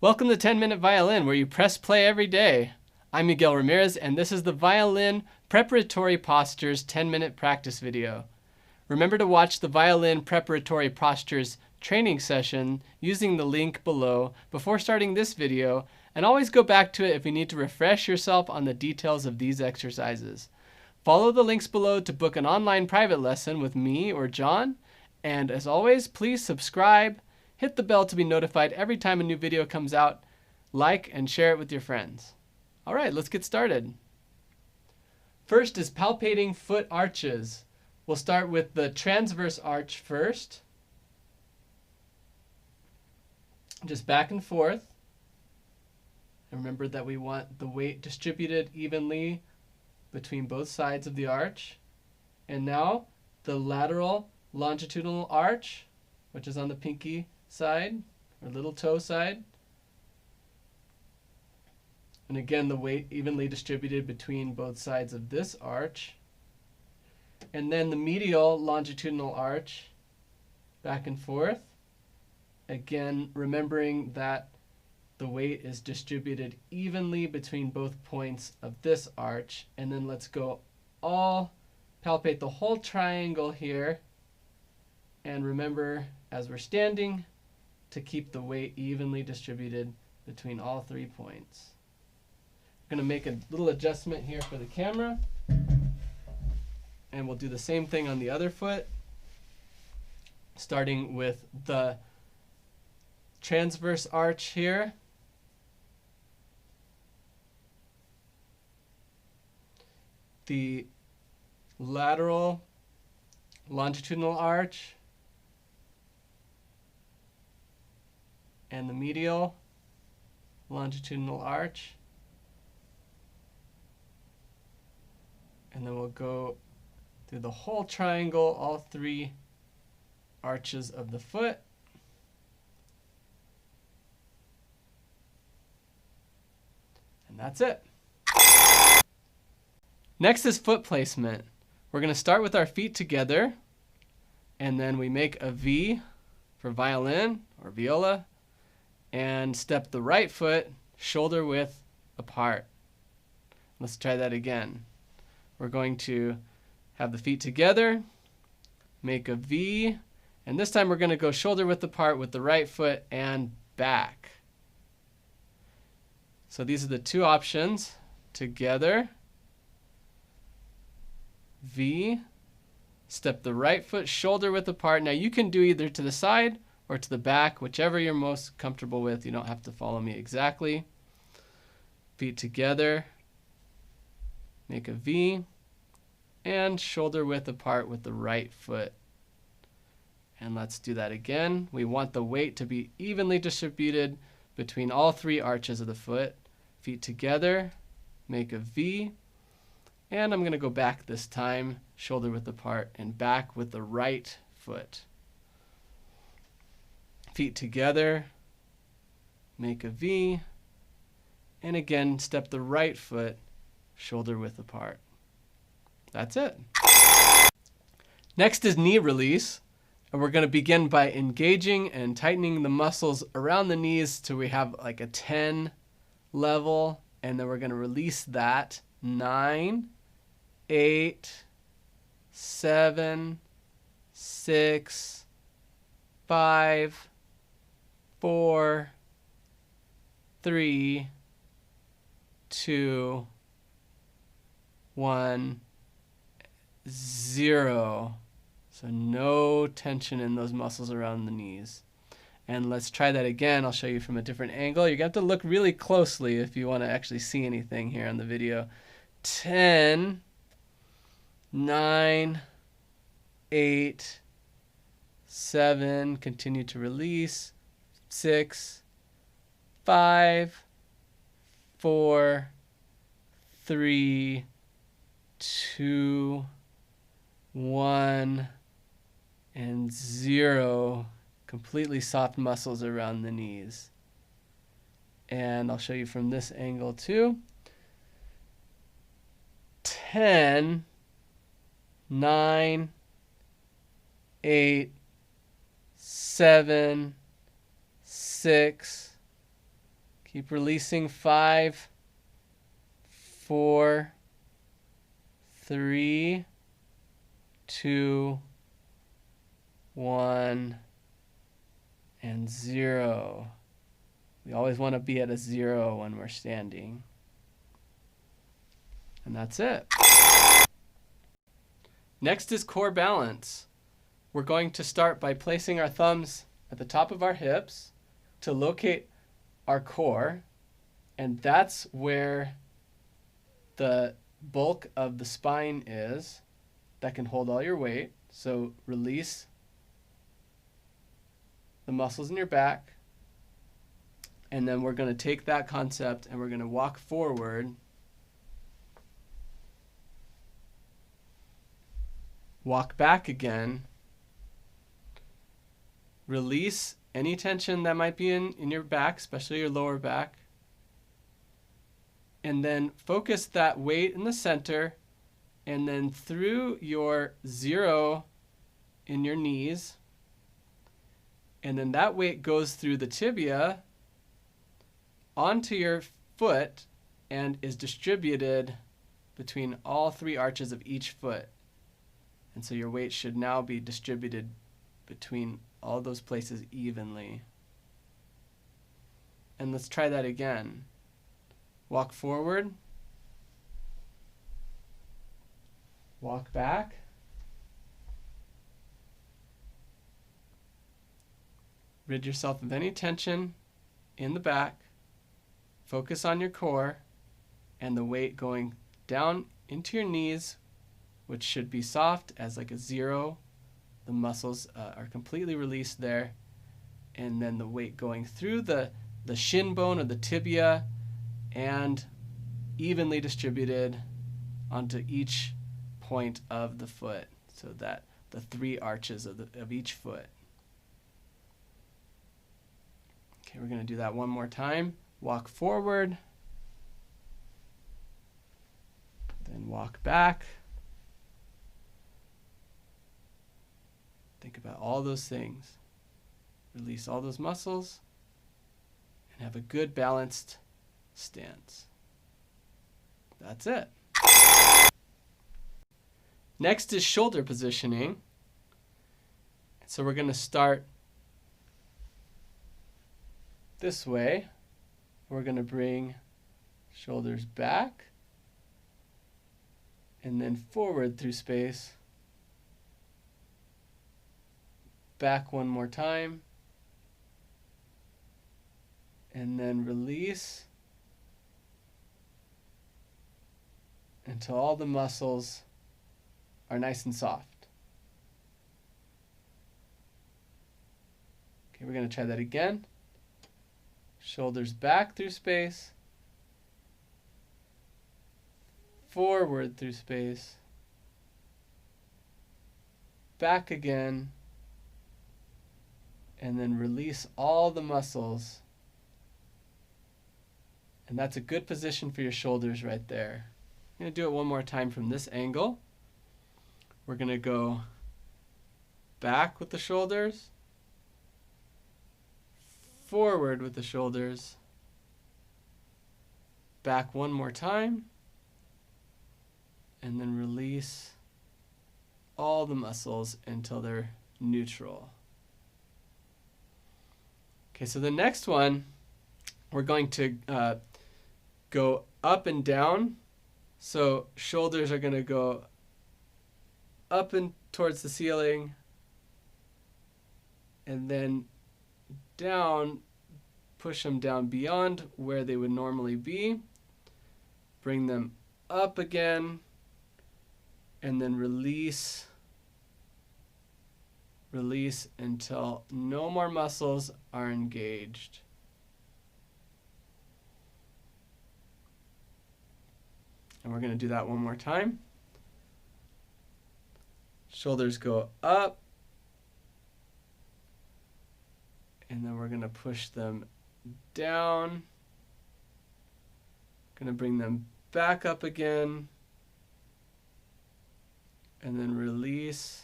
Welcome to 10-Minute Violin, where you press play every day. I'm Miguel Ramirez, and this is the Violin Preparatory Postures 10-minute practice video. Remember to watch the Violin Preparatory Postures training session using the link below before starting this video, and always go back to it if you need to refresh yourself on the details of these exercises. Follow the links below to book an online private lesson with me or John, and as always, please subscribe. Hit the bell to be notified every time a new video comes out. Like and share it with your friends. All right, let's get started. First is palpating foot arches. We'll start with the transverse arch first. Just back and forth. And remember that we want the weight distributed evenly between both sides of the arch. And now the lateral longitudinal arch, which is on the pinky side or little toe side. And again, the weight evenly distributed between both sides of this arch. And then the medial longitudinal arch, back and forth. Again, remembering that the weight is distributed evenly between both points of this arch. And then let's go all palpate the whole triangle here. And remember, as we're standing, to keep the weight evenly distributed between all 3 points. I'm going to make a little adjustment here for the camera. And we'll do the same thing on the other foot, starting with the transverse arch here. The lateral longitudinal arch. And the medial longitudinal arch. And then we'll go through the whole triangle, all 3 arches of the foot. And that's it. Next is foot placement. We're going to start with our feet together, and then we make a V for violin or viola, and step the right foot shoulder width apart. Let's try that again. We're going to have the feet together, make a V, and this time we're going to go shoulder width apart with the right foot and back. So these are the 2 options. Together, V, step the right foot shoulder width apart. Now you can do either to the side or to the back, whichever you're most comfortable with. You don't have to follow me exactly. Feet together, make a V, and shoulder width apart with the right foot. And let's do that again. We want the weight to be evenly distributed between all 3 arches of the foot. Feet together, make a V, and I'm going to go back this time, shoulder width apart, and back with the right foot. Feet together, make a V, and again, step the right foot, shoulder width apart. That's it. Next is knee release, and we're going to begin by engaging and tightening the muscles around the knees till we have like a 10 level, and then we're going to release that. 9, 8, 7, 6, 5, 4, 3, 2, 1, 0. So no tension in those muscles around the knees. And let's try that again. I'll show you from a different angle. You're going to have to look really closely if you want to actually see anything here on the video. 10, 9, 8, 7, continue to release, 6, 5, 4, 3, 2, 1, and 0. Completely soft muscles around the knees. And I'll show you from this angle too. 10, 9, 8, 7, 6, Keep releasing. 5, 4, 3, 2, 1, and 0. We always want to be at a 0 when we're standing. And that's it. Next is core balance. We're going to start by placing our thumbs at the top of our hips to locate our core, and that's where the bulk of the spine is that can hold all your weight. So release the muscles in your back, and then we're going to take that concept and we're going to walk forward, walk back again, release any tension that might be in your back, especially your lower back, and then focus that weight in the center, and then through your 0 in your knees, and then that weight goes through the tibia onto your foot and is distributed between all 3 arches of each foot. And so your weight should now be distributed between all those places evenly. And let's try that again. Walk forward, walk back, rid yourself of any tension in the back, focus on your core, and the weight going down into your knees, which should be soft as like a 0. The muscles are completely released there, and then the weight going through the shin bone or the tibia and evenly distributed onto each point of the foot, so that the 3 arches of each foot. Okay, we're going to do that one more time. Walk forward, then walk back. Think about all those things. Release all those muscles and have a good balanced stance. That's it. Next is shoulder positioning. So we're going to start this way. We're going to bring shoulders back and then forward through space. Back one more time, and then release until all the muscles are nice and soft. Okay, we're going to try that again. Shoulders back through space, forward through space, back again, and then release all the muscles. And that's a good position for your shoulders right there. I'm going to do it one more time from this angle. We're going to go back with the shoulders, forward with the shoulders, back one more time, and then release all the muscles until they're neutral. Okay, so the next one, we're going to go up and down. So shoulders are going to go up and towards the ceiling, and then down, push them down beyond where they would normally be. Bring them up again, and then release. Release until no more muscles are engaged. And we're going to do that one more time. Shoulders go up, and then we're going to push them down. Going to bring them back up again, and then release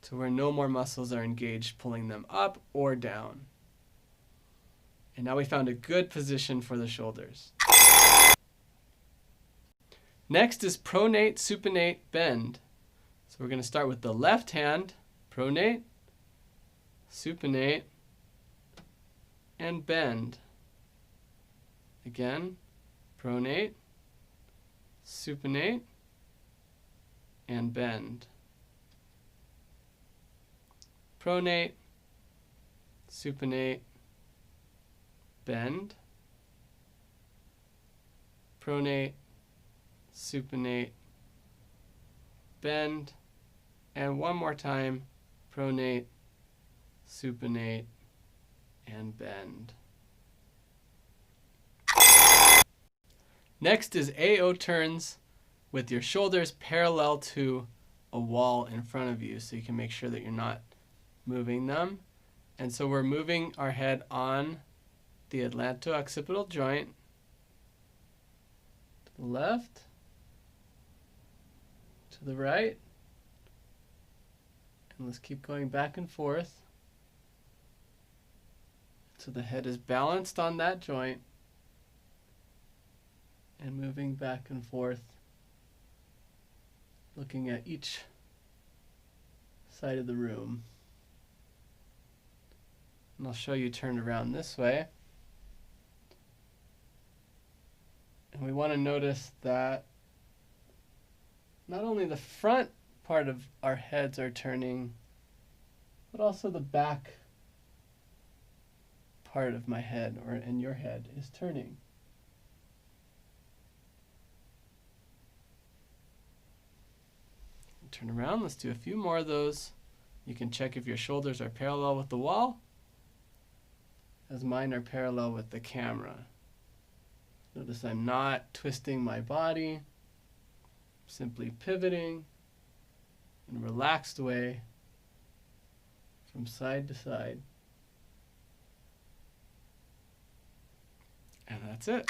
to where no more muscles are engaged pulling them up or down. And now we found a good position for the shoulders. Next is pronate, supinate, bend. So we're going to start with the left hand, pronate, supinate, and bend. Again, pronate, supinate, and bend. Pronate, supinate, bend. Pronate, supinate, bend. And one more time, pronate, supinate, and bend. Next is AO turns with your shoulders parallel to a wall in front of you, so you can make sure that you're not moving them. And so we're moving our head on the atlanto-occipital joint to the left, to the right, and let's keep going back and forth so the head is balanced on that joint and moving back and forth, looking at each side of the room. And I'll show you turned around this way. And we want to notice that not only the front part of our heads are turning, but also the back part of my head, or in your head, is turning. Turn around. Let's do a few more of those. You can check if your shoulders are parallel with the wall, as mine are parallel with the camera. Notice I'm not twisting my body, simply pivoting in a relaxed way from side to side. And that's it.